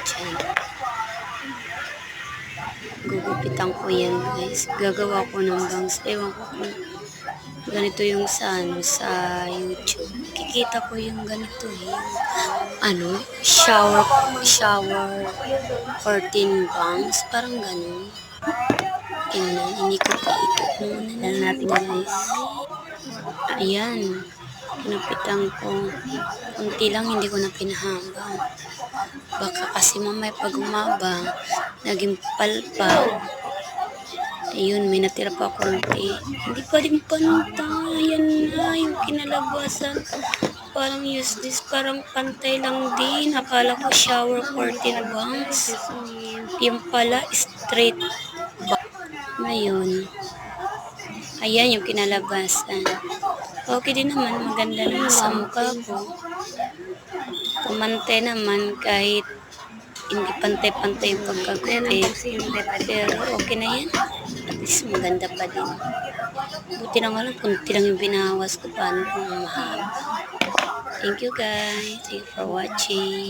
dyan. Gugupitan ko yan guys. Gagawa ko ng bangs. Ewan ko kung ganito yung sa YouTube. Kikita ko yung ganito shower curtain bangs. Parang ganun. Tingnan, hindi ko paikot muna natin guys. Ayan. Kinupitan ko. Kunti lang, hindi ko na pinahambang. Baka kasi mamay pag umabang, naging palpa. Ayun, may natira pa konti. Hindi pa rin pantay. Ayan na, yung kinalabasan. Parang useless, parang pantay lang din. Akala ko shower curtain bangs. Yung pala, straight back. Ngayon, ayan yung kinalabasan. Okay din naman, maganda naman sa mukha ko. Pumantay naman kahit hindi pantay-pantay yung pagkagupit. Pero okay na yan. At least maganda pa din. Buti na nga lang, kunti lang yung binawas ko. Paano kung mahaba. Thank you guys. Thank you for watching.